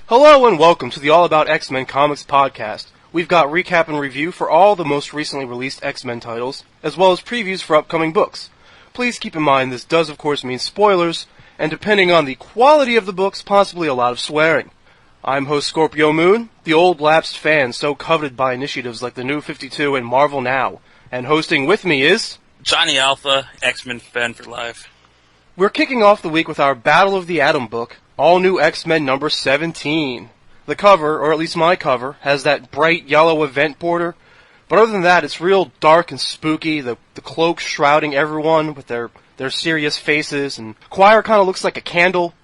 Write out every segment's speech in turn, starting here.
Hello and welcome to the All About X-Men Comics podcast. We've got recap and review for all the most recently released X-Men titles, as well as previews for upcoming books. Please keep in mind this does of course mean spoilers, and depending on the quality of the books, possibly a lot of swearing. I'm host Scorpio Moon, the old lapsed fan so coveted by initiatives like the New 52 and Marvel Now, and hosting with me is... Johnny Alpha, X-Men fan for life. We're kicking off the week with our Battle of the Atom book, All New X-Men number 17. The cover, or at least my cover, has that bright yellow event border, but other than that, it's real dark and spooky, the cloak shrouding everyone with their serious faces, and Choir kind of looks like a candle.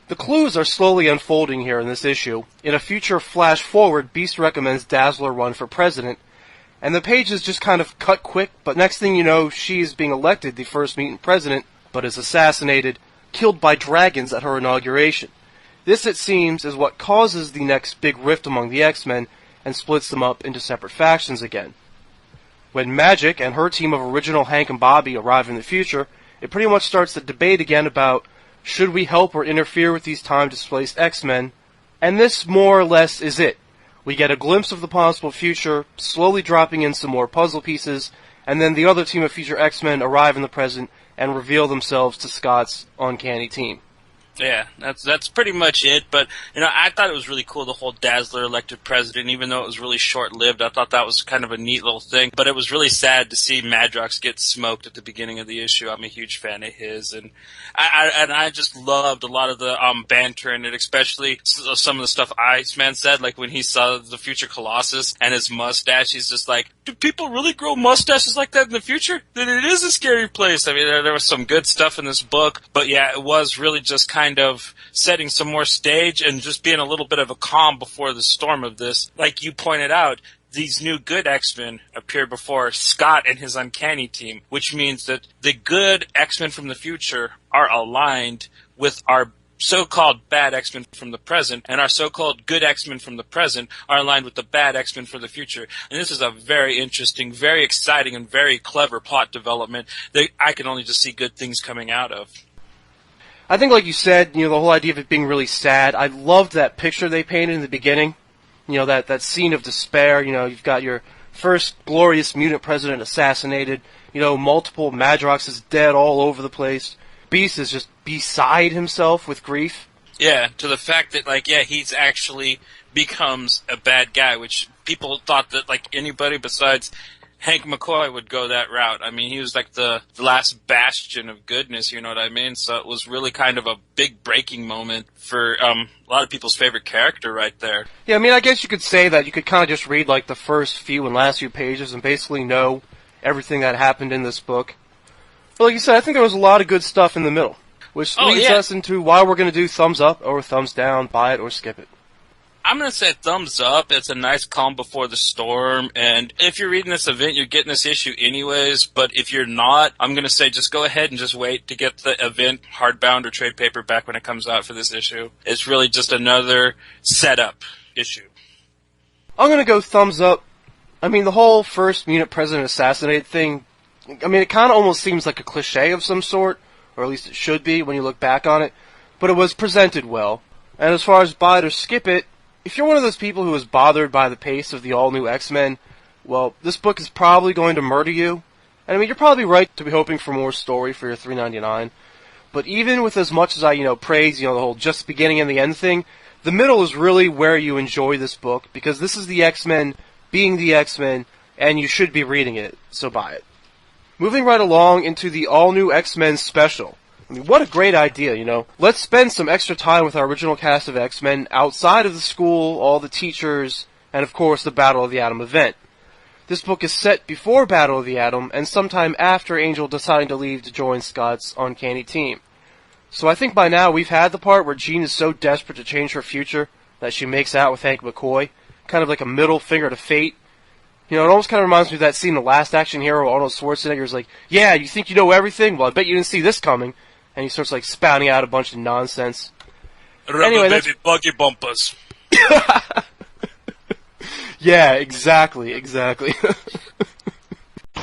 The clues are slowly unfolding here in this issue. In a future flash forward, Beast recommends Dazzler run for president, and the pages just kind of cut quick, but next thing you know, she is being elected the first mutant president, but is assassinated, killed by dragons at her inauguration. This, it seems, is what causes the next big rift among the X-Men and splits them up into separate factions again. When Magic and her team of original Hank and Bobby arrive in the future, it pretty much starts the debate again about should we help or interfere with these time-displaced X-Men, and this more or less is it. We get a glimpse of the possible future, slowly dropping in some more puzzle pieces, and then the other team of future X-Men arrive in the present and reveal themselves to Scott's uncanny team. Yeah, that's pretty much it, but, I thought it was really cool, the whole Dazzler elected president, even though it was really short-lived. I thought that was kind of a neat little thing, but it was really sad to see Madrox get smoked at the beginning of the issue. I'm a huge fan of his, and I just loved a lot of the banter in it, especially some of the stuff Iceman said, like when he saw the future Colossus and his mustache, he's just like, do people really grow mustaches like that in the future? Then it is a scary place. I mean, there was some good stuff in this book, but yeah, it was really just kind of setting some more stage and just being a little bit of a calm before the storm of this. Like you pointed out, these new good X-Men appear before Scott and his uncanny team, which means that the good X-Men from the future are aligned with our so-called bad X-Men from the present, and our so-called good X-Men from the present are aligned with the bad X-Men for the future. And this is a very interesting, very exciting, and very clever plot development that I can only just see good things coming out of. I think, like you said, the whole idea of it being really sad, I loved that picture they painted in the beginning. That scene of despair, you've got your first glorious mutant president assassinated, multiple Madroxes dead all over the place. Beast is just beside himself with grief. Yeah, to the fact that, he's actually becomes a bad guy, which people thought that, anybody besides Hank McCoy would go that route. I mean, he was like the last bastion of goodness, you know what I mean? So it was really kind of a big breaking moment for a lot of people's favorite character right there. Yeah, I mean, I guess you could say that you could kind of just read the first few and last few pages and basically know everything that happened in this book. But like you said, I think there was a lot of good stuff in the middle, which leads us into why we're going to do thumbs up or thumbs down, buy it or skip it. I'm going to say thumbs up. It's a nice calm before the storm, and if you're reading this event, you're getting this issue anyways, but if you're not, I'm going to say just go ahead and just wait to get the event hardbound or trade paperback when it comes out for this issue. It's really just another setup issue. I'm going to go thumbs up. I mean, the whole first mutant president assassinated thing, I mean, it kind of almost seems like a cliche of some sort, or at least it should be when you look back on it, but it was presented well. And as far as buy it or skip it, if you're one of those people who is bothered by the pace of the all-new X-Men, well, this book is probably going to murder you. And I mean, you're probably right to be hoping for more story for your $3.99. But even with as much as I, praise, the whole just beginning and the end thing, the middle is really where you enjoy this book, because this is the X-Men being the X-Men, and you should be reading it, so buy it. Moving right along into the all-new X-Men special. I mean, what a great idea, Let's spend some extra time with our original cast of X-Men outside of the school, all the teachers, and of course the Battle of the Atom event. This book is set before Battle of the Atom, and sometime after Angel deciding to leave to join Scott's uncanny team. So I think by now we've had the part where Jean is so desperate to change her future that she makes out with Hank McCoy, kind of like a middle finger to fate. It almost kind of reminds me of that scene in The Last Action Hero, Arnold Schwarzenegger's like, yeah, you think you know everything? Well, I bet you didn't see this coming. And he starts spouting out a bunch of nonsense. Rubber baby buggy bumpers. Yeah, exactly.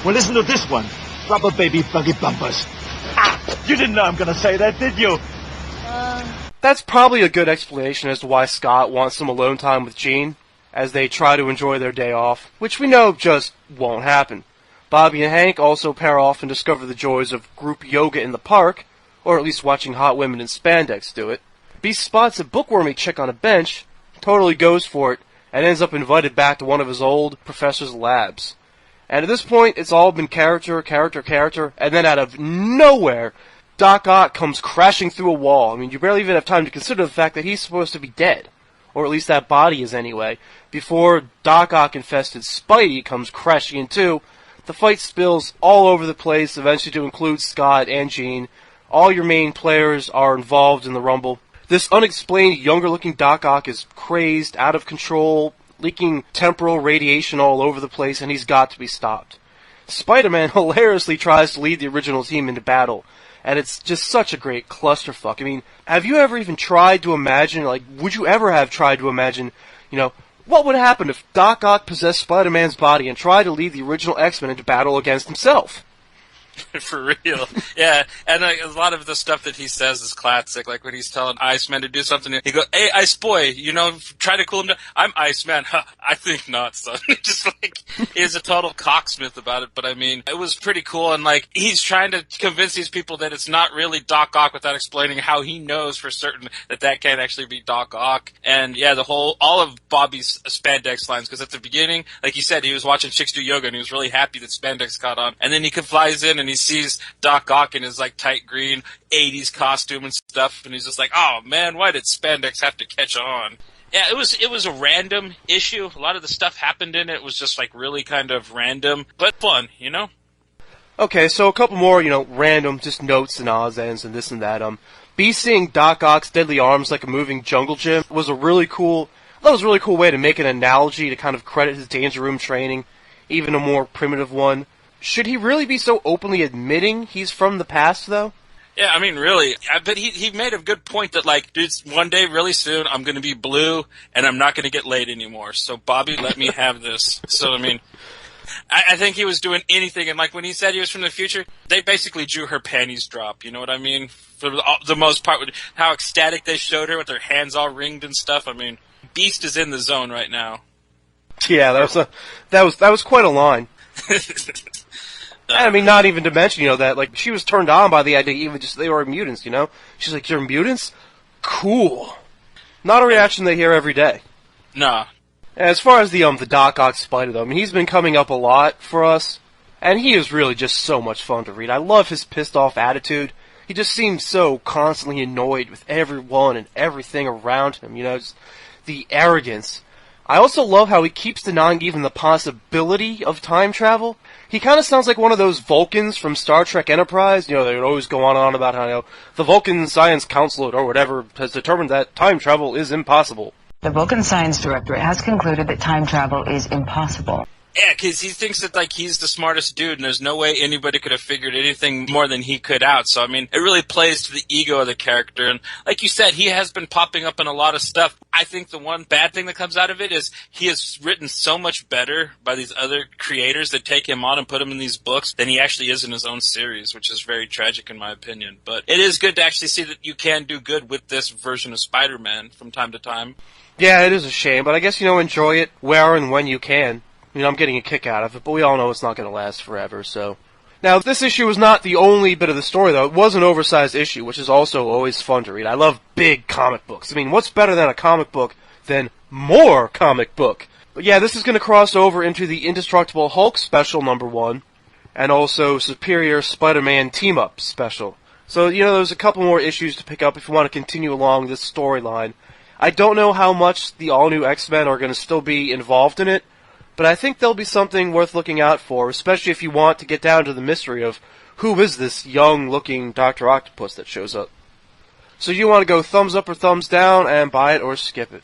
Well, listen to this one. Rubber baby buggy bumpers. Ah, you didn't know I'm gonna say that, did you? That's probably a good explanation as to why Scott wants some alone time with Jean, as they try to enjoy their day off, which we know just won't happen. Bobby and Hank also pair off and discover the joys of group yoga in the park, or at least watching hot women in spandex do it. Beast spots a bookwormy chick on a bench, totally goes for it, and ends up invited back to one of his old professor's labs. And at this point, it's all been character, and then out of nowhere, Doc Ock comes crashing through a wall. I mean, you barely even have time to consider the fact that he's supposed to be dead. Or at least that body is anyway. Before Doc Ock-infested Spidey comes crashing in too, the fight spills all over the place, eventually to include Scott and Jean. All your main players are involved in the Rumble. This unexplained, younger-looking Doc Ock is crazed, out of control, leaking temporal radiation all over the place, and he's got to be stopped. Spider-Man hilariously tries to lead the original team into battle, and it's just such a great clusterfuck. I mean, have you ever even tried to imagine, would you ever have tried to imagine, what would happen if Doc Ock possessed Spider-Man's body and tried to lead the original X-Men into battle against himself? For real. Yeah, and a lot of the stuff that he says is classic, like when he's telling Iceman to do something, he goes, "Hey, Ice Boy, try to cool him down." "I'm Iceman." "Huh, I think not, son." Just he's a total cocksmith about it, but I mean, it was pretty cool, and he's trying to convince these people that it's not really Doc Ock without explaining how he knows for certain that can't actually be Doc Ock. And yeah, all of Bobby's spandex lines, because at the beginning, like you said, he was watching chicks do yoga, and he was really happy that spandex caught on, and then he flies in, and he sees Doc Ock in his tight green 80s costume and stuff, and he's just like, "Oh man, why did spandex have to catch on?" Yeah, it was a random issue. A lot of the stuff happened in it was just really kind of random, but fun, Okay, so a couple more, random, just notes and odds ends and this and that. Beast seeing Doc Ock's deadly arms like a moving jungle gym was a really cool way to make an analogy to kind of credit his Danger Room training, even a more primitive one. Should he really be so openly admitting he's from the past, though? Yeah, I mean, really. But he made a good point that, dude, one day, really soon, I'm going to be blue, and I'm not going to get laid anymore. So, Bobby, let me have this. So, I mean, I think he was doing anything. And, when he said he was from the future, they basically drew her panties drop. You know what I mean? For the most part, with how ecstatic they showed her with their hands all ringed and stuff. I mean, Beast is in the zone right now. Yeah, that was quite a line. I mean, not even to mention, that, she was turned on by the idea, even just they were mutants, She's like, "You're mutants? Cool." Not a reaction they hear every day. Nah. As far as the Doc Ock Spider, though, I mean, he's been coming up a lot for us, and he is really just so much fun to read. I love his pissed-off attitude. He just seems so constantly annoyed with everyone and everything around him, just the arrogance. I also love how he keeps denying even the possibility of time travel. He kind of sounds like one of those Vulcans from Star Trek Enterprise. They would always go on and on about how, the Vulcan Science Council or whatever has determined that time travel is impossible. The Vulcan Science Directorate has concluded that time travel is impossible. Yeah, because he thinks that, he's the smartest dude, and there's no way anybody could have figured anything more than he could out. So, I mean, it really plays to the ego of the character. And like you said, he has been popping up in a lot of stuff. I think the one bad thing that comes out of it is he is written so much better by these other creators that take him on and put him in these books than he actually is in his own series, which is very tragic in my opinion. But it is good to actually see that you can do good with this version of Spider-Man from time to time. Yeah, it is a shame, but I guess, enjoy it where and when you can. I'm getting a kick out of it, but we all know it's not going to last forever, so. Now, this issue was not the only bit of the story, though. It was an oversized issue, which is also always fun to read. I love big comic books. I mean, what's better than a comic book than more comic book? But yeah, this is going to cross over into the Indestructible Hulk Special #1, and also Superior Spider-Man Team-Up Special. So, there's a couple more issues to pick up if you want to continue along this storyline. I don't know how much the all-new X-Men are going to still be involved in it, but I think there'll be something worth looking out for, especially if you want to get down to the mystery of who is this young-looking Dr. Octopus that shows up. So you want to go thumbs up or thumbs down and buy it or skip it?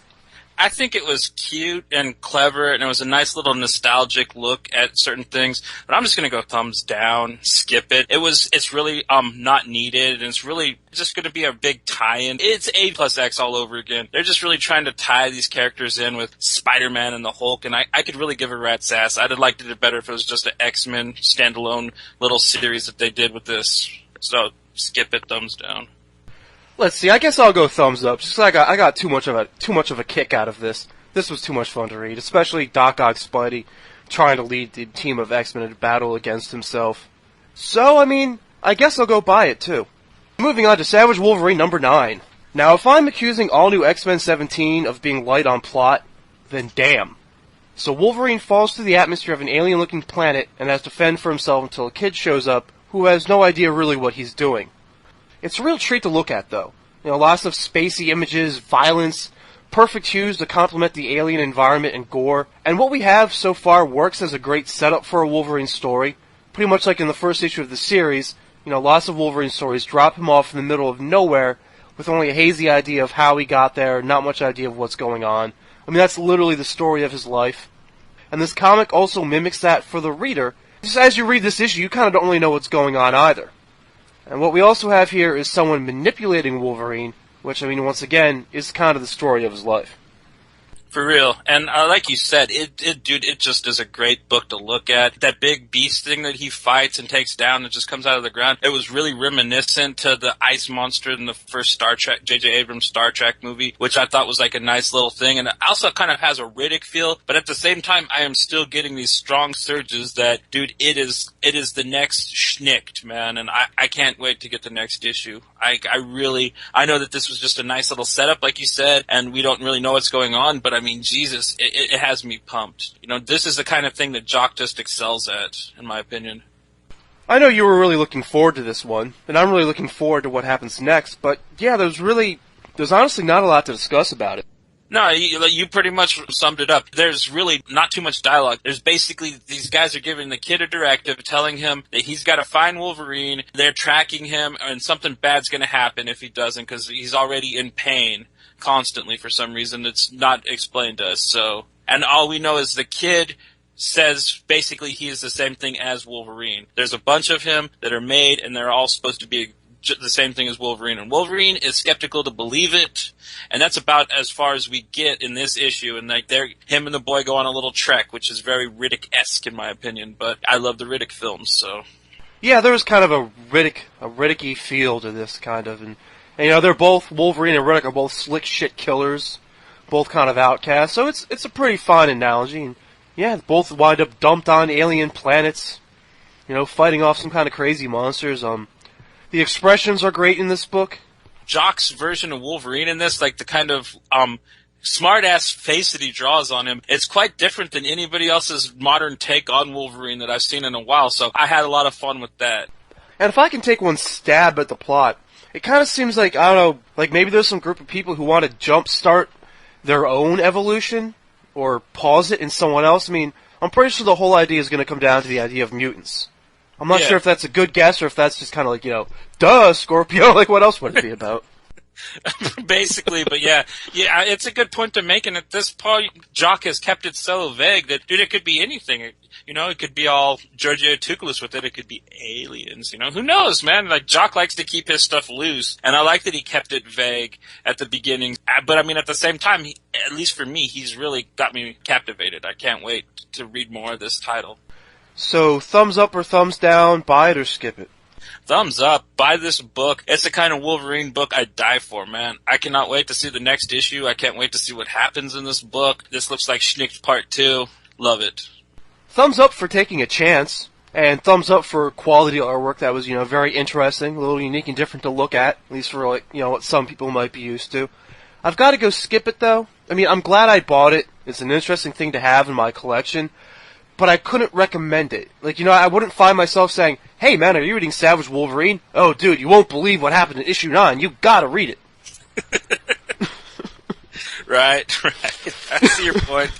I think it was cute and clever, and it was a nice little nostalgic look at certain things. But I'm just going to go thumbs down, skip it. It's really not needed, and it's really just going to be a big tie-in. It's A plus X all over again. They're just really trying to tie these characters in with Spider-Man and the Hulk, and I could really give a rat's ass. I'd have liked it better if it was just an X-Men standalone little series that they did with this. So skip it, thumbs down. Let's see. I guess I'll go thumbs up. Just 'cause I got too much of a kick out of this. This was too much fun to read, especially Doc Ock Spidey trying to lead the team of X-Men in a battle against himself. So, I mean, I guess I'll go buy it too. Moving on to Savage Wolverine number 9. Now, if I'm accusing all new X-Men 17 of being light on plot, then damn. So Wolverine falls through the atmosphere of an alien-looking planet and has to fend for himself until a kid shows up who has no idea really what he's doing. It's a real treat to look at, though. You know, lots of spacey images, violence, perfect hues to complement the alien environment and gore, and what we have so far works as a great setup for a Wolverine story. Pretty much like in the first issue of the series, you know, lots of Wolverine stories drop him off in the middle of nowhere with only a hazy idea of how he got there, not much idea of what's going on. I mean, that's literally the story of his life. And this comic also mimics that for the reader. Just as you read this issue, you kind of don't really know what's going on either. And what we also have here is someone manipulating Wolverine, which, I mean, once again, is kind of the story of his life. For real. And like you said, dude, it just is a great book to look at. That big beast thing that he fights and takes down and just comes out of the ground, it was really reminiscent to the ice monster in the first Star Trek, J.J. Abrams Star Trek movie, which I thought was like a nice little thing. And it also kind of has a Riddick feel, but at the same time, I am still getting these strong surges that, dude, it is the next Schnicked, man, and I can't wait to get the next issue. I know that this was just a nice little setup, like you said, and we don't really know what's going on, but I mean, Jesus, it has me pumped. You know, this is the kind of thing that Jock just excels at, in my opinion. I know you were really looking forward to this one, and I'm really looking forward to what happens next, but yeah, there's honestly not a lot to discuss about it. No, you pretty much summed it up. There's really not too much dialogue. There's basically, these guys are giving the kid a directive, telling him that he's got to find Wolverine. They're tracking him, and something bad's going to happen if he doesn't, because he's already in pain constantly for some reason. It's not explained to us. So, and all we know is the kid says basically he is the same thing as Wolverine. There's a bunch of him that are made, and they're all supposed to be the same thing as Wolverine, and Wolverine is skeptical to believe it, and that's about as far as we get in this issue. And like, him and the boy go on a little trek, which is very Riddick-esque in my opinion. But I love the Riddick films, so yeah, there was kind of a Riddick-y feel to this kind of, and you know, they're both Wolverine and Riddick are both slick shit killers, both kind of outcasts. So it's a pretty fine analogy, and yeah, both wind up dumped on alien planets, you know, fighting off some kind of crazy monsters. The expressions are great in this book. Jock's version of Wolverine in this, like the kind of smart-ass face that he draws on him, it's quite different than anybody else's modern take on Wolverine that I've seen in a while, so I had a lot of fun with that. And if I can take one stab at the plot, it kind of seems like, I don't know, like maybe there's some group of people who want to jumpstart their own evolution, or pause it in someone else. I mean, I'm pretty sure the whole idea is going to come down to the idea of mutants. I'm not sure if that's a good guess or if that's just kind of like, you know, duh, Scorpio, like what else would it be about? Basically, but yeah, it's a good point to make, and at this point, Jock has kept it so vague that, dude, it could be anything. You know, it could be all Giorgio Tsoukalos with it. It could be aliens. You know, who knows, man? Like, Jock likes to keep his stuff loose, and I like that he kept it vague at the beginning. But I mean, at the same time, at least for me, he's really got me captivated. I can't wait to read more of this title. So, thumbs up or thumbs down, buy it or skip it? Thumbs up. Buy this book. It's the kind of Wolverine book I'd die for, man. I cannot wait to see the next issue. I can't wait to see what happens in this book. This looks like Schnicked Part 2. Love it. Thumbs up for taking a chance, and thumbs up for quality artwork that was, you know, very interesting, a little unique and different to look at least for, like, you know, what some people might be used to. I've got to go skip it, though. I mean, I'm glad I bought it. It's an interesting thing to have in my collection. But I couldn't recommend it. Like, you know, I wouldn't find myself saying, hey man, are you reading Savage Wolverine? Oh dude, you won't believe what happened in issue 9. You gotta read it. Right. I see your point.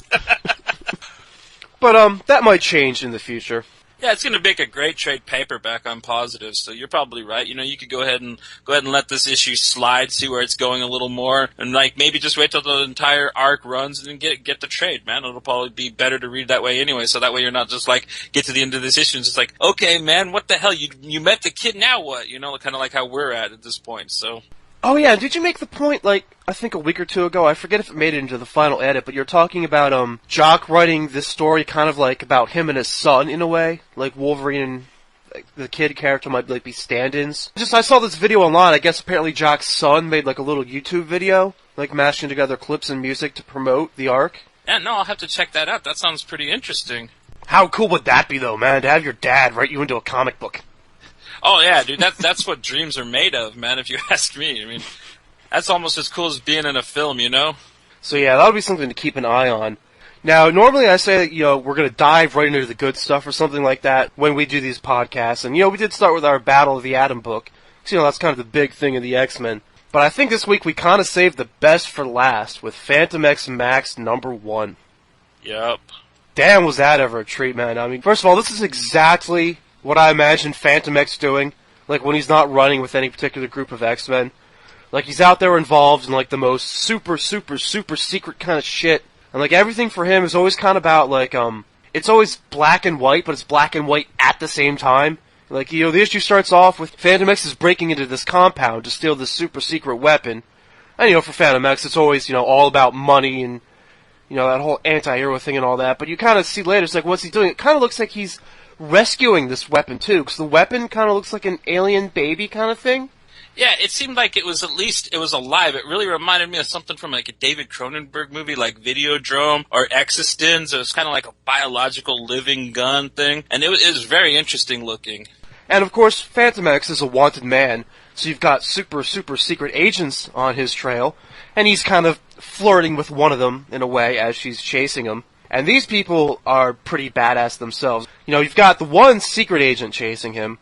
But, that might change in the future. Yeah, it's going to make a great trade paperback, I'm positive, so you're probably right. You know, you could go ahead and let this issue slide, see where it's going a little more, and like maybe just wait till the entire arc runs and then get the trade, man. It'll probably be better to read that way anyway, so that way you're not just like, get to the end of this issue and just like, okay, man, what the hell? You met the kid, now what? You know, kind of like how we're at this point, so. Oh yeah, did you make the point, like, I think a week or two ago, I forget if it made it into the final edit, but you're talking about, Jock writing this story kind of like about him and his son, in a way? Like Wolverine the kid character might like be stand-ins. I saw this video online. I guess apparently Jock's son made like a little YouTube video, like mashing together clips and music to promote the arc. Yeah, no, I'll have to check that out. That sounds pretty interesting. How cool would that be, though, man? To have your dad write you into a comic book. Oh yeah, dude, that's what dreams are made of, man. If you ask me, I mean, that's almost as cool as being in a film, you know. So yeah, that would be something to keep an eye on. Now, normally I say that, we're going to dive right into the good stuff or something like that when we do these podcasts. And, we did start with our Battle of the Atom book. So, that's kind of the big thing of the X-Men. But I think this week we kind of saved the best for last with Phantom X Max #1. Yep. Damn, was that ever a treat, man. I mean, first of all, this is exactly what I imagine Phantom X doing, like when he's not running with any particular group of X-Men. Like, he's out there involved in, like, the most super, super, super secret kind of shit. And, like, everything for him is always kind of about, like, it's always black and white, but it's black and white at the same time. Like, the issue starts off with Phantom X is breaking into this compound to steal this super secret weapon. And, for Phantom X, it's always, all about money and, that whole anti-hero thing and all that. But you kind of see later, it's like, what's he doing? It kind of looks like he's rescuing this weapon, too, because the weapon kind of looks like an alien baby kind of thing. Yeah, it seemed like it was alive. It really reminded me of something from like a David Cronenberg movie like Videodrome or Existence. It was kind of like a biological living gun thing. And it was very interesting looking. And of course, Phantom X is a wanted man, so you've got super, super secret agents on his trail, and he's kind of flirting with one of them, in a way, as she's chasing him. And these people are pretty badass themselves. You've got the one secret agent chasing him,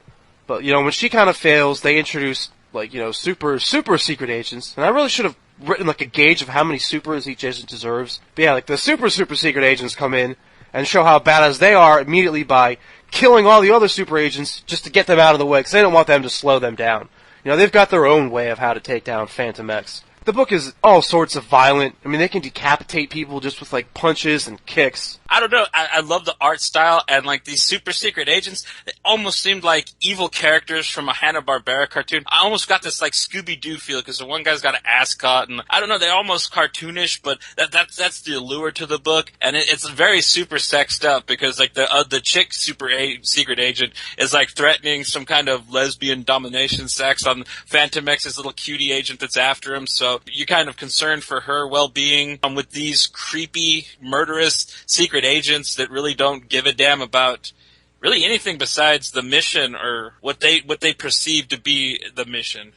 but, when she kind of fails, they introduce, like, super, super secret agents. And I really should have written, like, a gauge of how many supers each agent deserves. But yeah, like, the super, super secret agents come in and show how badass they are immediately by killing all the other super agents just to get them out of the way, because they don't want them to slow them down. They've got their own way of how to take down Phantom X. The book is all sorts of violent. I mean, they can decapitate people just with, like, punches and kicks. I don't know. I love the art style, and, like, these super secret agents, they almost seemed like evil characters from a Hanna-Barbera cartoon. I almost got this, like, Scooby-Doo feel, because the one guy's got an ascot, and I don't know, they're almost cartoonish, but that's the allure to the book, and it's very super sexed up, because, like, the chick secret agent is, like, threatening some kind of lesbian domination sex on Phantom X's little cutie agent that's after him, so you're kind of concerned for her well-being with these creepy, murderous secret agents that really don't give a damn about really anything besides the mission or what they perceive to be the mission.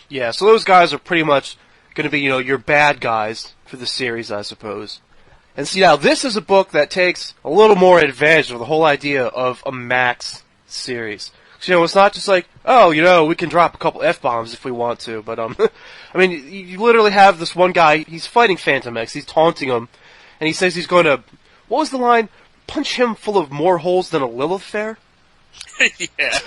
Yeah, so those guys are pretty much going to be, your bad guys for the series, I suppose. And see, now, this is a book that takes a little more advantage of the whole idea of a Max series. So, it's not just like, we can drop a couple F-bombs if we want to, but, I mean, you literally have this one guy, he's fighting Phantom X, he's taunting him, and he says he's going to, what was the line? Punch him full of more holes than a Lilith fair? Yeah.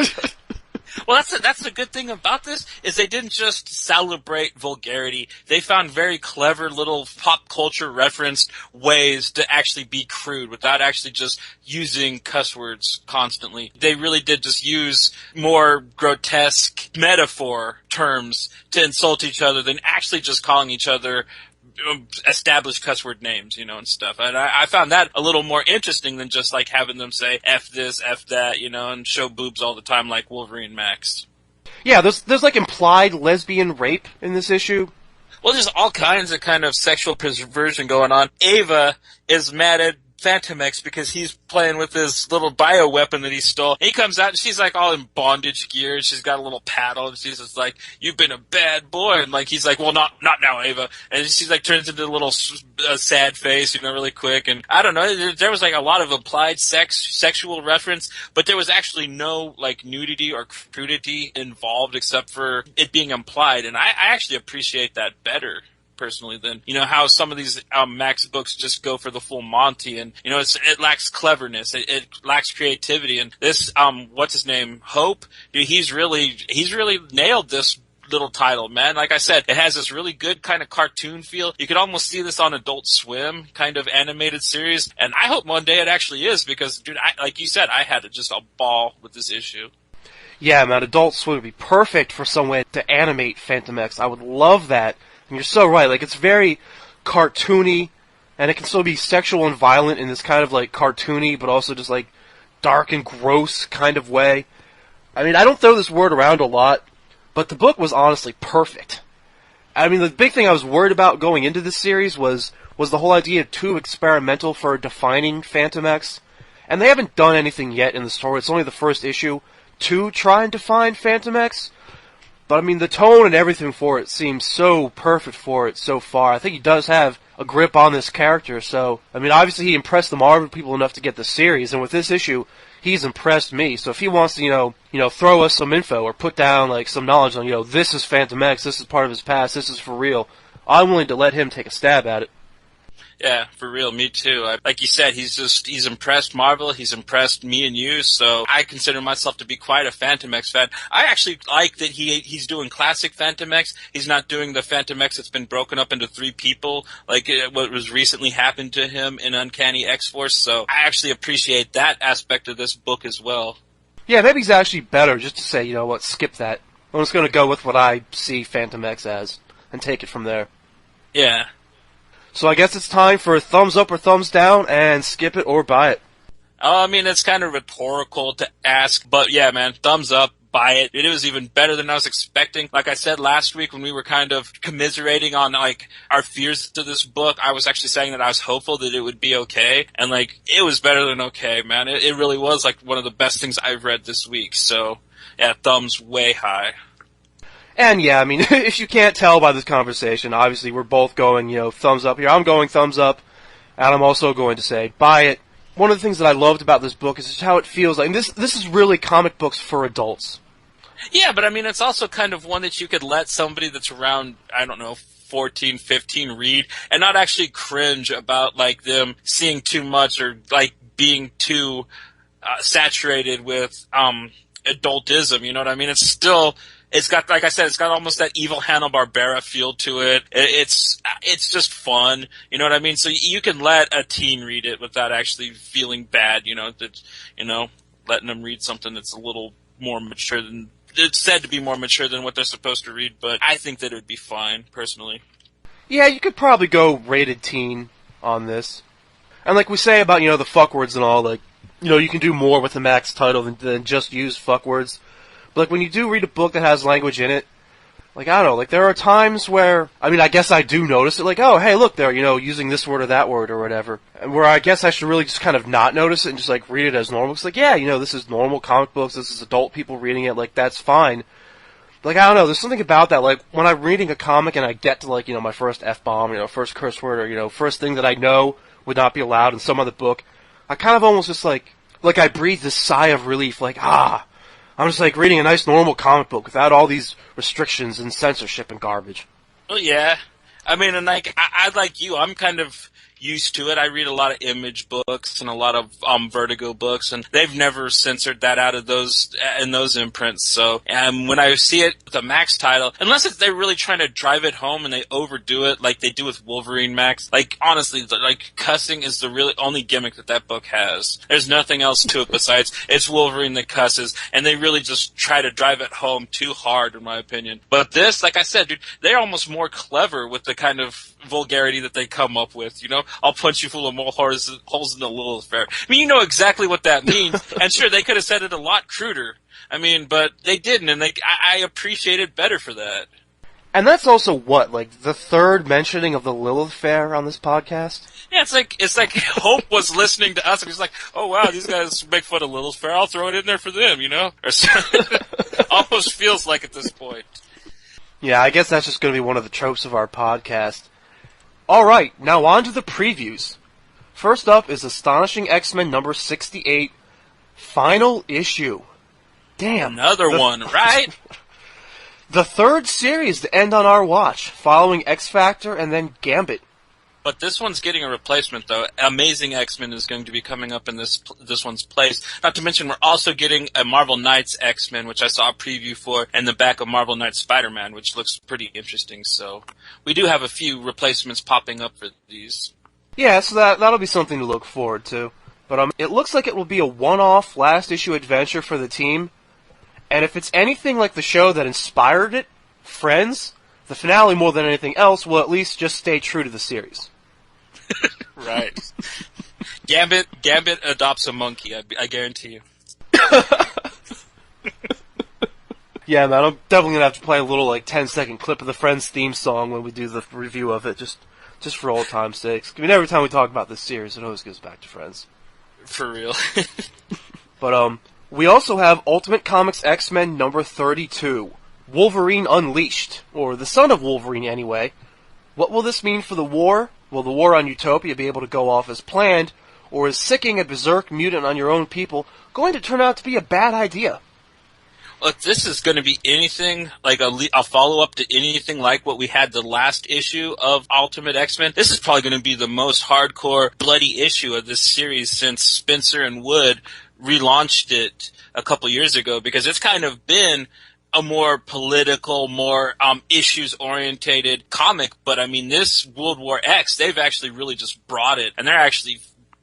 Well, that's the good thing about this, is they didn't just celebrate vulgarity. They found very clever little pop culture referenced ways to actually be crude without actually just using cuss words constantly. They really did just use more grotesque metaphor terms to insult each other than actually just calling each other established cuss word names, and stuff. And I found that a little more interesting than just, like, having them say F this, F that, and show boobs all the time like Wolverine Max. Yeah, there's like, implied lesbian rape in this issue. Well, there's all kinds of kind of sexual perversion going on. Ava is mad at Phantom X because he's playing with his little bioweapon that he stole. He comes out and she's like all in bondage gear. She's got a little paddle and she's just like, "You've been a bad boy." And like he's like, "Well, not now, Ava." And she's like turns into a little sad face, really quick. And I don't know, there was like a lot of implied sexual reference, but there was actually no like nudity or crudity involved except for it being implied. And I actually appreciate that better, personally, than how some of these Max books just go for the full Monty, and it lacks cleverness, it lacks creativity. And this what's his name, Hope, dude, he's really nailed this little title, man. Like I said, it has this really good kind of cartoon feel. You could almost see this on Adult Swim kind of animated series, and I hope one day it actually is, because dude, like you said, I had just a ball with this issue. Yeah, man, Adult Swim would be perfect for some way to animate Phantom X. I would love that. And you're so right, like, it's very cartoony, and it can still be sexual and violent in this kind of, like, cartoony, but also just, like, dark and gross kind of way. I mean, I don't throw this word around a lot, but the book was honestly perfect. I mean, the big thing I was worried about going into this series was the whole idea too experimental for defining Phantom X. And they haven't done anything yet in the story. It's only the first issue to try and define Phantom X. But I mean, the tone and everything for it seems so perfect for it so far. I think he does have a grip on this character. So, I mean, obviously he impressed the Marvel people enough to get the series. And with this issue, he's impressed me. So if he wants to, you know, throw us some info or put down like some knowledge on, this is Phantom X, this is part of his past, this is for real, I'm willing to let him take a stab at it. Yeah, for real, me too. Like you said, he's impressed Marvel, he's impressed me and you, so I consider myself to be quite a Phantom X fan. I actually like that he's doing classic Phantom X. He's not doing the Phantom X that's been broken up into 3 people, like what was recently happened to him in Uncanny X-Force, so I actually appreciate that aspect of this book as well. Yeah, maybe he's actually better just to say, you know what, skip that. I'm just going to go with what I see Phantom X as, and take it from there. Yeah. So I guess it's time for a thumbs up or thumbs down, and skip it or buy it. I mean, it's kind of rhetorical to ask, but yeah, man, thumbs up, buy it. It was even better than I was expecting. Like I said last week when we were kind of commiserating on, like, our fears to this book, I was actually saying that I was hopeful that it would be okay, and, like, it was better than okay, man. It really was, like, one of the best things I've read this week, so, yeah, thumbs way high. And yeah, I mean, if you can't tell by this conversation, obviously we're both going, thumbs up here. I'm going thumbs up, and I'm also going to say buy it. One of the things that I loved about this book is just how it feels like. And this is really comic books for adults. Yeah, but I mean, it's also kind of one that you could let somebody that's around, I don't know, 14, 15 read, and not actually cringe about, like, them seeing too much or, like, being too saturated with adultism, you know what I mean? It's got, like I said, it's got almost that evil Hanna-Barbera feel to it. It's just fun, you know what I mean? So you can let a teen read it without actually feeling bad, letting them read something that's a little more mature than, it's said to be more mature than what they're supposed to read, but I think that it would be fine, personally. Yeah, you could probably go rated teen on this. And like we say about, the fuck words and all, like, you can do more with the max title than just use fuck words. But like when you do read a book that has language in it, like, I don't know, like there are times where, I mean, I guess I do notice it, like, oh, hey, look, they're, using this word or that word or whatever. And where I guess I should really just kind of not notice it and just, like, read it as normal. It's like, yeah, this is normal comic books, this is adult people reading it, like, that's fine. Like, I don't know, there's something about that, like, when I'm reading a comic and I get to, like, my first F-bomb, first curse word, or, first thing that I know would not be allowed in some other book, I kind of almost just, like I breathe this sigh of relief, like, I'm just like reading a nice normal comic book without all these restrictions and censorship and garbage. Well, yeah. I mean, and like, I like you, I'm kind of used to it. I read a lot of Image books and a lot of Vertigo books, and they've never censored that out of those in those imprints. So when I see it with a Max title, unless they're really trying to drive it home and they overdo it, like they do with Wolverine Max, like honestly, like cussing is the really only gimmick that book has. There's nothing else to it besides it's Wolverine that cusses, and they really just try to drive it home too hard, in my opinion. But this, like I said, dude, they're almost more clever with the kind of vulgarity that they come up with, I'll punch you full of more holes in the Lilith Fair. I mean, you know exactly what that means. And sure, they could have said it a lot cruder. I mean, but they didn't, and I appreciate it better for that. And that's also what, like, the third mentioning of the Lilith Fair on this podcast? Yeah, it's like Hope was listening to us, and he's like, oh wow, these guys make fun of Lilith Fair, I'll throw it in there for them, Or almost feels like at this point. Yeah, I guess that's just going to be one of the tropes of our podcast. Alright, now on to the previews. First up is Astonishing X-Men number 68, final issue. Damn. Another one, right? The third series to end on our watch, following X-Factor and then Gambit. But this one's getting a replacement, though. Amazing X-Men is going to be coming up in this one's place. Not to mention, we're also getting a Marvel Knights X-Men, which I saw a preview for, and the back of Marvel Knights Spider-Man, which looks pretty interesting. So we do have a few replacements popping up for these. Yeah, so that'll be something to look forward to. But it looks like it will be a one-off last-issue adventure for the team. And if it's anything like the show that inspired it, Friends, the finale more than anything else will at least just stay true to the series. Right. Gambit adopts a monkey, I guarantee you. Yeah, man, I'm definitely gonna have to play a little, 10-second clip of the Friends theme song when we do the review of it, just for old time's sakes. I mean, every time we talk about this series, it always goes back to Friends. For real. But, we also have Ultimate Comics X-Men number 32, Wolverine Unleashed, or the son of Wolverine anyway. What will this mean for the war? Will the war on Utopia be able to go off as planned, or is sicking a berserk mutant on your own people going to turn out to be a bad idea? Look, this is going to be anything like a follow-up to anything like what we had the last issue of Ultimate X-Men. This is probably going to be the most hardcore, bloody issue of this series since Spencer and Wood relaunched it a couple years ago, because it's kind of been a more political, more issues-orientated comic. But, I mean, this World War X, they've actually really just brought it, and they're actually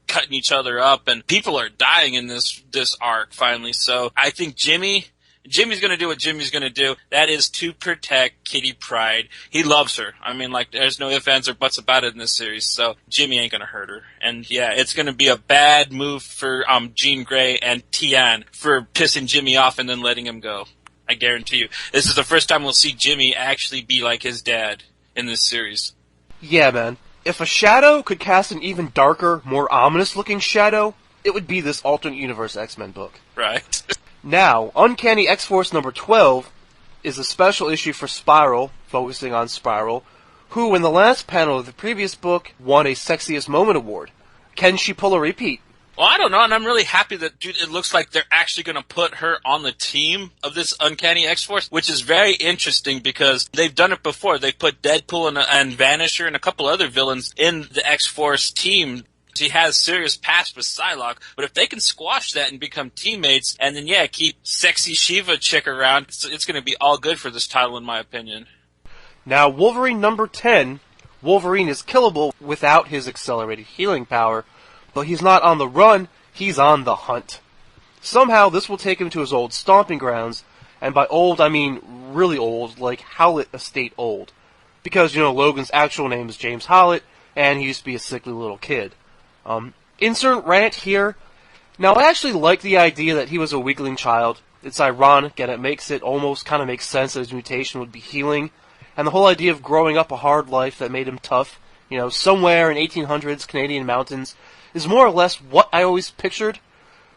cutting each other up, and people are dying in this arc, finally. So I think Jimmy's going to do what Jimmy's going to do. That is to protect Kitty Pryde. He loves her. I mean, there's no ifs, ands, or buts about it in this series. So Jimmy ain't going to hurt her. And yeah, it's going to be a bad move for Jean Grey and Tian for pissing Jimmy off and then letting him go. I guarantee you. This is the first time we'll see Jimmy actually be like his dad in this series. Yeah, man. If a shadow could cast an even darker, more ominous-looking shadow, it would be this alternate universe X-Men book. Right. Now, Uncanny X-Force number 12 is a special issue for Spiral, focusing on Spiral, who in the last panel of the previous book won a Sexiest Moment award. Can she pull a repeat? Well, I don't know, and I'm really happy that, dude, it looks like they're actually going to put her on the team of this Uncanny X-Force, which is very interesting because they've done it before. They've put Deadpool and Vanisher and a couple other villains in the X-Force team. She has serious past with Psylocke, but if they can squash that and become teammates, and then, yeah, keep sexy Shiva chick around, it's going to be all good for this title, in my opinion. Now, Wolverine number 10, Wolverine is killable without his accelerated healing power, but he's not on the run, he's on the hunt. Somehow, this will take him to his old stomping grounds, and by old, I mean really old, like Howlett Estate old. Because, Logan's actual name is James Howlett, and he used to be a sickly little kid. Insert rant here. Now, I actually like the idea that he was a weakling child. It's ironic, and it almost kind of makes sense that his mutation would be healing. And the whole idea of growing up a hard life that made him tough, somewhere in 1800s Canadian mountains, is more or less what I always pictured.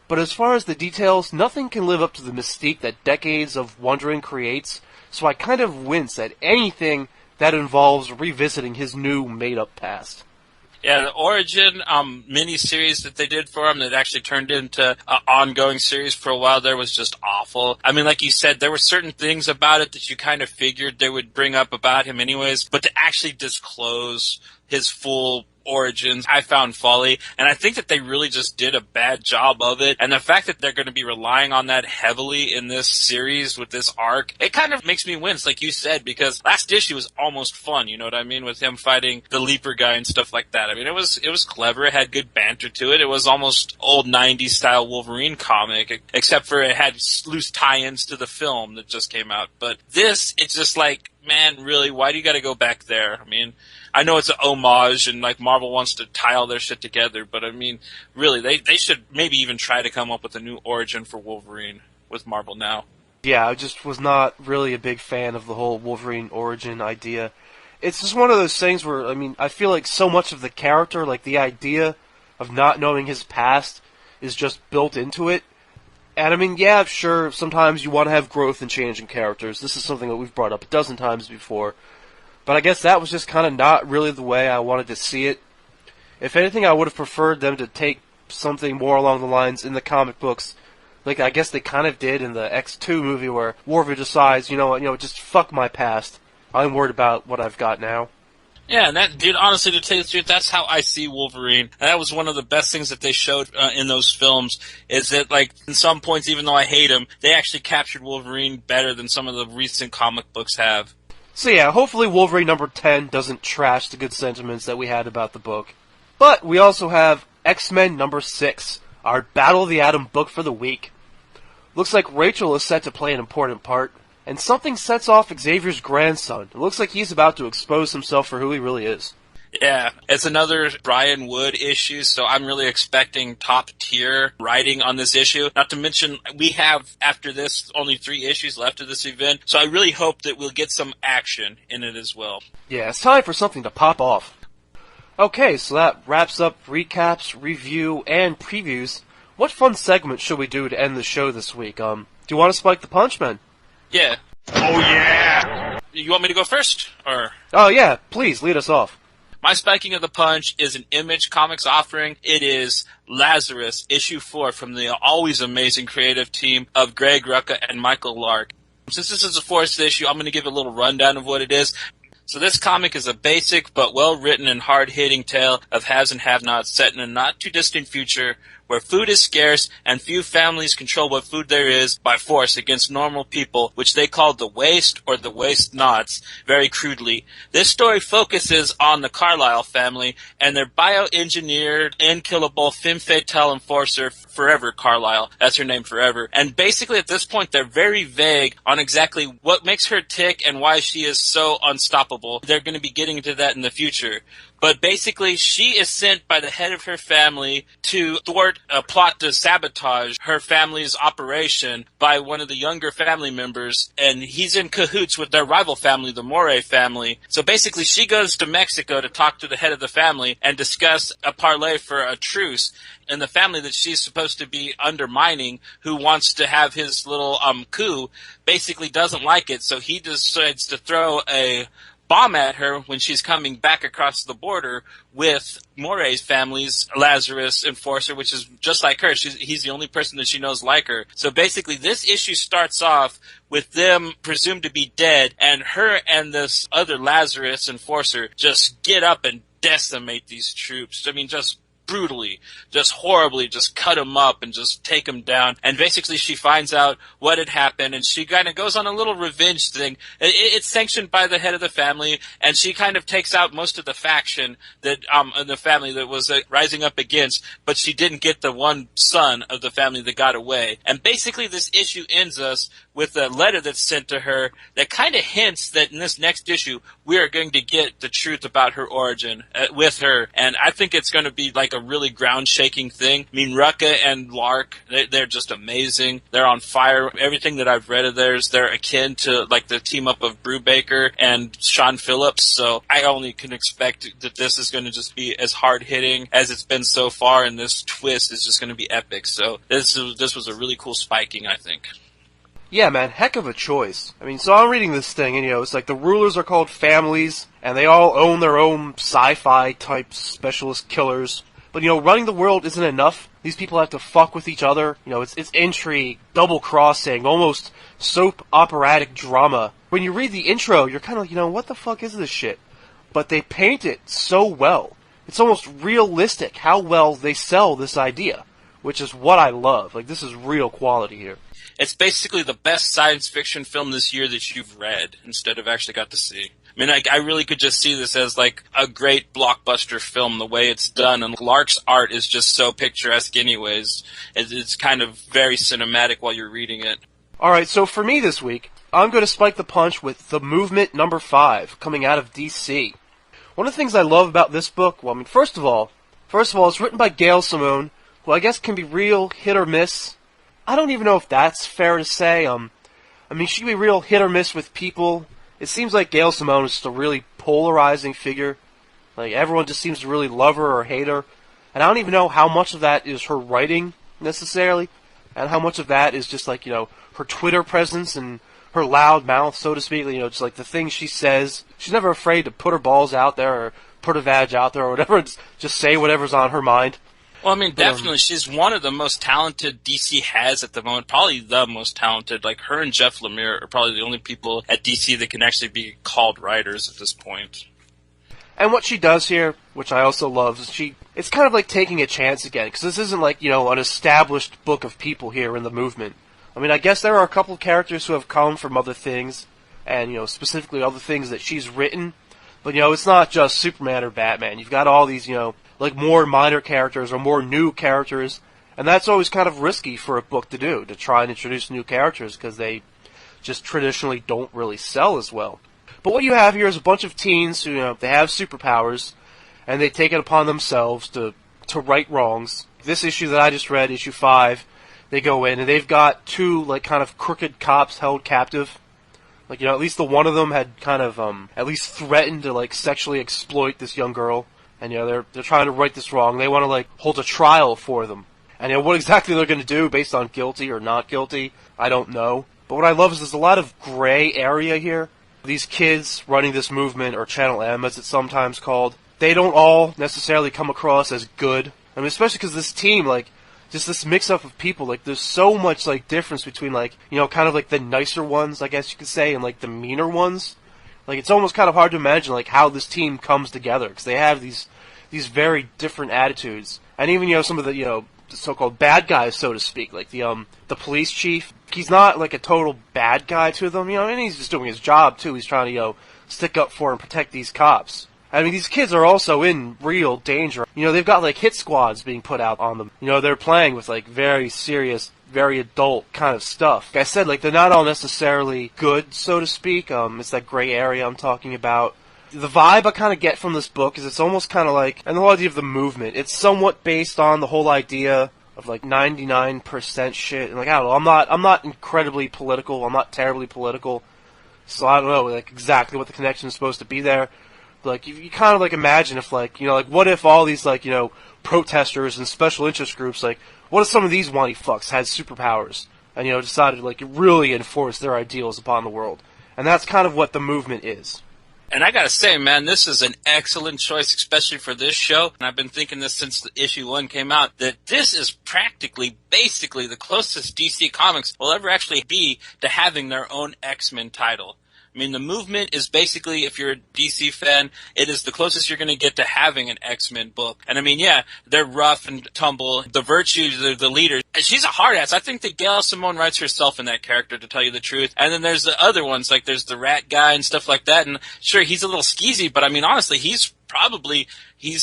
But as far as the details, nothing can live up to the mystique that decades of wondering creates, so I kind of wince at anything that involves revisiting his new, made-up past. Yeah, the Origin mini-series that they did for him that actually turned into an ongoing series for a while there was just awful. I mean, like you said, there were certain things about it that you kind of figured they would bring up about him anyways, but to actually disclose his full origins, I found folly, and I think that they really just did a bad job of it, and the fact that they're going to be relying on that heavily in this series with this arc, it kind of makes me wince, like you said, because last issue was almost fun, you know what I mean, with him fighting the Leaper guy and stuff like that. I mean, it was clever, it had good banter to it, it was almost old 90s style Wolverine comic, except for it had loose tie-ins to the film that just came out, but this, it's just like, man, really, why do you gotta go back there? I mean, I know it's an homage and Marvel wants to tie all their shit together, but I mean, really, they should maybe even try to come up with a new origin for Wolverine with Marvel now. Yeah, I just was not really a big fan of the whole Wolverine origin idea. It's just one of those things where, I feel like so much of the character, the idea of not knowing his past is just built into it. And yeah, sure, sometimes you want to have growth and change in characters. This is something that we've brought up a dozen times before. But I guess that was just kind of not really the way I wanted to see it. If anything, I would have preferred them to take something more along the lines in the comic books, like I guess they kind of did in the X2 movie where Wolverine decides, just fuck my past. I'm worried about what I've got now. Yeah, and that, dude, honestly, to tell you the truth, that's how I see Wolverine. And that was one of the best things that they showed in those films, is that, in some points, even though I hate him, they actually captured Wolverine better than some of the recent comic books have. So yeah, hopefully Wolverine number 10 doesn't trash the good sentiments that we had about the book. But we also have X-Men number 6, our Battle of the Atom book for the week. Looks like Rachel is set to play an important part, and something sets off Xavier's grandson. It looks like he's about to expose himself for who he really is. Yeah, it's another Brian Wood issue, so I'm really expecting top-tier writing on this issue. Not to mention, we have, after this, only 3 issues left of this event, so I really hope that we'll get some action in it as well. Yeah, it's time for something to pop off. Okay, so that wraps up recaps, review, and previews. What fun segment should we do to end the show this week? Do you want to spike the punch, man? Yeah. Oh, yeah! You want me to go first, or...? Oh, yeah, please, lead us off. My spiking of the punch is an Image Comics offering. It is Lazarus, issue 4, from the always amazing creative team of Greg Rucka and Michael Lark. Since this is the 4th issue, I'm going to give a little rundown of what it is. So this comic is a basic but well-written and hard-hitting tale of haves and have-nots set in a not-too-distant future where food is scarce and few families control what food there is by force against normal people, which they call the waste or the waste-nots, very crudely. This story focuses on the Carlisle family and their bioengineered, unkillable femme fatale enforcer, Forever Carlisle. That's her name, Forever. And basically at this point they're very vague on exactly what makes her tick and why she is so unstoppable. They're going to be getting into that in the future. But basically, she is sent by the head of her family to thwart a plot to sabotage her family's operation by one of the younger family members, and he's in cahoots with their rival family, the Moray family. So basically, she goes to Mexico to talk to the head of the family and discuss a parlay for a truce. And the family that she's supposed to be undermining, who wants to have his little coup, basically doesn't like it, so he decides to throw a bomb at her when she's coming back across the border with Moray's family's Lazarus enforcer, which is just like her. He's the only person that she knows like her. So basically, this issue starts off with them presumed to be dead, and her and this other Lazarus enforcer just get up and decimate these troops. I mean, just brutally, just horribly, just cut him up and just take him down. And basically she finds out what had happened, and she kind of goes on a little revenge thing. It's sanctioned by the head of the family, and she kind of takes out most of the faction that in the family that was rising up against, but she didn't get the one son of the family that got away. And basically this issue ends us with a letter that's sent to her that kind of hints that in this next issue we are going to get the truth about her origin with her. And I think it's going to be like a really ground-shaking thing. I mean, Rucka and Lark, they're just amazing. They're on fire. Everything that I've read of theirs, they're akin to like the team-up of Brubaker and Sean Phillips. So I only can expect that this is going to just be as hard-hitting as it's been so far, and this twist is just going to be epic. So this was a really cool spiking, I think. Yeah, man, heck of a choice. I mean, so I'm reading this thing, and, it's like the rulers are called families, and they all own their own sci-fi type specialist killers. But, running the world isn't enough. These people have to fuck with each other. It's intrigue, double-crossing, almost soap operatic drama. When you read the intro, you're kind of like, what the fuck is this shit? But they paint it so well. It's almost realistic how well they sell this idea, which is what I love. Like, this is real quality here. It's basically the best science fiction film this year that you've read instead of actually got to see. I mean, I really could just see this as like a great blockbuster film, the way it's done. And Lark's art is just so picturesque anyways. It's kind of very cinematic while you're reading it. Alright, so for me this week, I'm going to spike the punch with The Movement number 5, coming out of DC. One of the things I love about this book, well, I mean, first of all, it's written by Gail Simone, who I guess can be real hit or miss. I don't even know if that's fair to say. I mean, she can be real hit or miss with people. It seems like Gail Simone is just a really polarizing figure. Like, everyone just seems to really love her or hate her. And I don't even know how much of that is her writing, necessarily, and how much of that is just, like, her Twitter presence and her loud mouth, so to speak. Just like the things she says. She's never afraid to put her balls out there or put her vag out there or whatever. Just say whatever's on her mind. Well, I mean, definitely, she's one of the most talented DC has at the moment, probably the most talented. Like, her and Jeff Lemire are probably the only people at DC that can actually be called writers at this point. And what she does here, which I also love, is it's kind of like taking a chance again, because this isn't like, an established book of people here in the movement. I mean, I guess there are a couple of characters who have come from other things, and, specifically other things that she's written, but, it's not just Superman or Batman. You've got all these, like more minor characters or more new characters, and that's always kind of risky for a book to do, to try and introduce new characters, because they just traditionally don't really sell as well. But what you have here is a bunch of teens who, they have superpowers, and they take it upon themselves to right wrongs. This issue that I just read, issue 5, they go in and they've got 2 like kind of crooked cops held captive. Like, you know, at least the one of them had kind of at least threatened to like sexually exploit this young girl, and you know they're trying to right this wrong. They want to like hold a trial for them, and you know what exactly they're going to do based on guilty or not guilty, I don't know. But what I love is there's a lot of gray area here. These kids running this movement, or Channel M as it's sometimes called, they don't all necessarily come across as good. I mean, especially because this team, like, just this mix-up of people, like, there's so much, like, difference between, like, you know, kind of like the nicer ones, I guess you could say, and, like, the meaner ones. Like, it's almost kind of hard to imagine, like, how this team comes together, because they have these very different attitudes. And even, you know, some of the, you know, the so-called bad guys, so to speak, like the police chief, he's not, like, a total bad guy to them, you know, and he's just doing his job, too. He's trying to, you know, stick up for and protect these cops. I mean, these kids are also in real danger. You know, they've got, like, hit squads being put out on them. You know, they're playing with, like, very serious, very adult kind of stuff. Like I said, like, they're not all necessarily good, so to speak. It's that gray area I'm talking about. The vibe I kind of get from this book is it's almost kind of like, and the whole idea of the movement, it's somewhat based on the whole idea of, like, 99% shit. And, like, I don't know, I'm not incredibly political. I'm not terribly political. So I don't know, like, exactly what the connection is supposed to be there. Like, you kind of, like, imagine if, like, you know, like, what if all these, like, you know, protesters and special interest groups, like, what if some of these whiny fucks had superpowers and, you know, decided to, like, really enforce their ideals upon the world? And that's kind of what the movement is. And I gotta say, man, this is an excellent choice, especially for this show. And I've been thinking this since the issue 1 came out, that this is practically, basically, the closest DC Comics will ever actually be to having their own X-Men title. I mean, the movement is basically, if you're a DC fan, it is the closest you're going to get to having an X-Men book. And I mean, yeah, they're rough and tumble. The Virtue, the leader, she's a hard ass. I think that Gail Simone writes herself in that character, to tell you the truth. And then there's the other ones, like there's the Rat guy and stuff like that. And sure, he's a little skeezy, but I mean, honestly, he's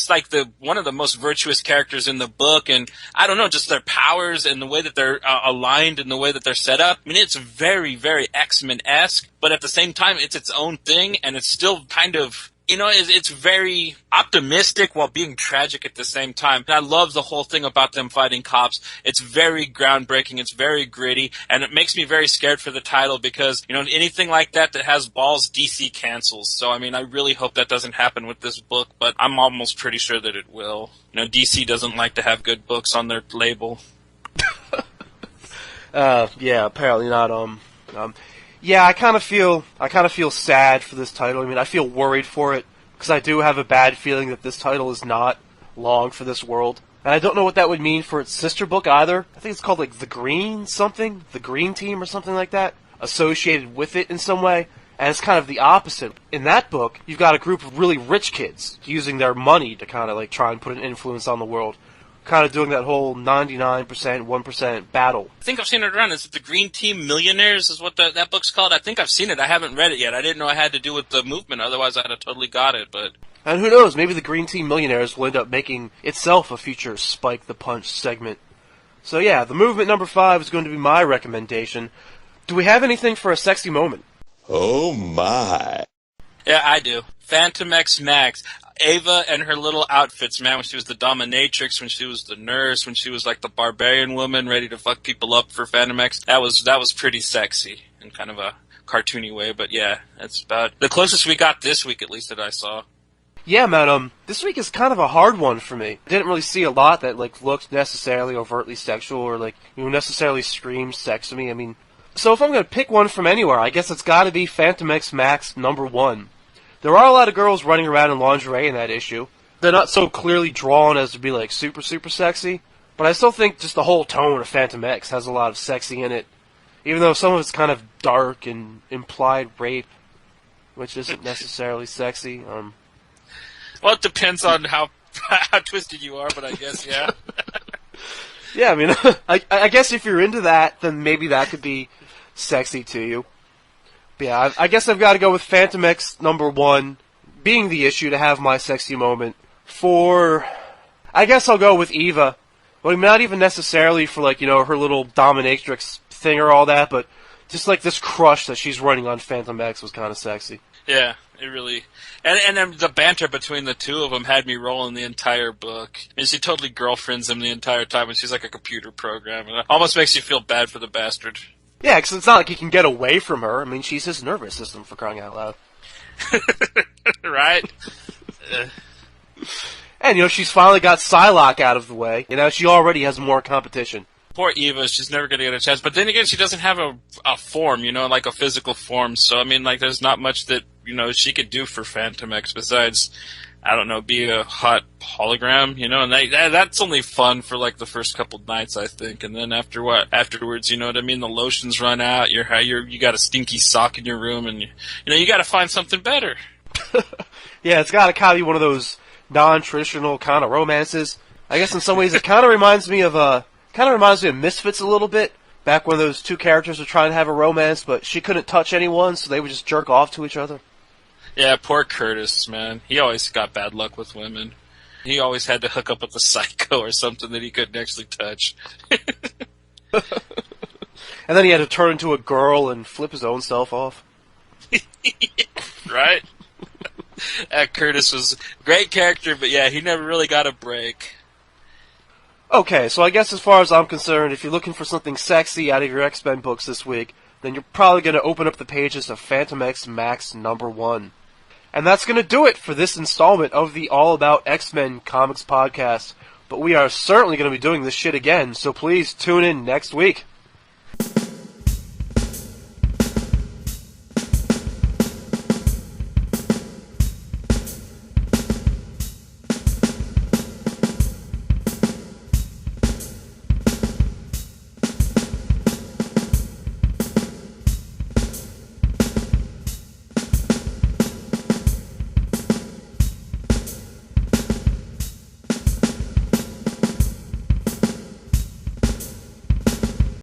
like one of the most virtuous characters in the book, and I don't know, just their powers and the way that they're aligned and the way that they're set up. I mean, it's very, very X-Men-esque, but at the same time, it's its own thing, and it's still kind of, you know, it's very optimistic while being tragic at the same time. And I love the whole thing about them fighting cops. It's very groundbreaking. It's very gritty. And it makes me very scared for the title because, you know, anything like that has balls, DC cancels. So, I mean, I really hope that doesn't happen with this book, but I'm almost pretty sure that it will. You know, DC doesn't like to have good books on their label. Yeah, apparently not. Yeah, I kind of feel sad for this title. I mean, I feel worried for it because I do have a bad feeling that this title is not long for this world, and I don't know what that would mean for its sister book either. I think it's called like the Green Team or something like that, associated with it in some way. And it's kind of the opposite. In that book, you've got a group of really rich kids using their money to kind of like try and put an influence on the world. Kind of doing that whole 99%, 1% battle. I think I've seen it around. Is it the Green Team Millionaires is what that book's called? I think I've seen it. I haven't read it yet. I didn't know it had to do with the movement. Otherwise, I'd have totally got it. But and who knows? Maybe the Green Team Millionaires will end up making itself a future Spike the Punch segment. So yeah, the movement number 5 is going to be my recommendation. Do we have anything for a sexy moment? Oh my. Yeah, I do. Phantom X Max. Ava and her little outfits, man, when she was the dominatrix, when she was the nurse, when she was like the barbarian woman ready to fuck people up for Phantom X, that was pretty sexy in kind of a cartoony way, but yeah, that's about the closest we got this week, at least, that I saw. Yeah, man, this week is kind of a hard one for me. I didn't really see a lot that, like, looked necessarily overtly sexual or, like, you know, necessarily screamed sex to me. I mean, so if I'm gonna pick one from anywhere, I guess it's gotta be Phantom X Max number 1. There are a lot of girls running around in lingerie in that issue. They're not so clearly drawn as to be, like, super, super sexy. But I still think just the whole tone of Phantom X has a lot of sexy in it. Even though some of it's kind of dark and implied rape, which isn't necessarily sexy. Well, it depends on how twisted you are, but I guess, yeah. Yeah, I mean, I guess if you're into that, then maybe that could be sexy to you. Yeah, I guess I've got to go with Phantom X number 1 being the issue to have my sexy moment. I guess I'll go with Eva. Well, not even necessarily for, like, you know, her little dominatrix thing or all that, but just like this crush that she's running on Phantom X was kind of sexy. Yeah, It really, and then the banter between the two of them had me rolling the entire book. And she totally girlfriends him the entire time, and she's like a computer program. And it almost makes you feel bad for the bastard. Yeah, because it's not like he can get away from her. I mean, she's his nervous system, for crying out loud. Right? And, she's finally got Psylocke out of the way. She already has more competition. Poor Eva, she's never going to get a chance. But then again, she doesn't have a form, like a physical form. So, I mean, there's not much that, she could do for Phantom X besides, I don't know, be a hot hologram, and that's only fun for, the first couple nights, I think. And then afterwards, you know what I mean? The lotions run out, you got a stinky sock in your room, and, you got to find something better. Yeah, it's got to kind of be one of those non-traditional kind of romances. I guess in some ways it kind of reminds me of Misfits a little bit. Back when those two characters were trying to have a romance, but she couldn't touch anyone, so they would just jerk off to each other. Yeah, poor Curtis, man. He always got bad luck with women. He always had to hook up with a psycho or something that he couldn't actually touch. And then he had to turn into a girl and flip his own self off. Right? Curtis was a great character, but yeah, he never really got a break. Okay, so I guess as far as I'm concerned, if you're looking for something sexy out of your X-Men books this week, then you're probably going to open up the pages of Phantom X Max #1. And that's going to do it for this installment of the All About X-Men Comics podcast. But we are certainly going to be doing this shit again, so please tune in next week.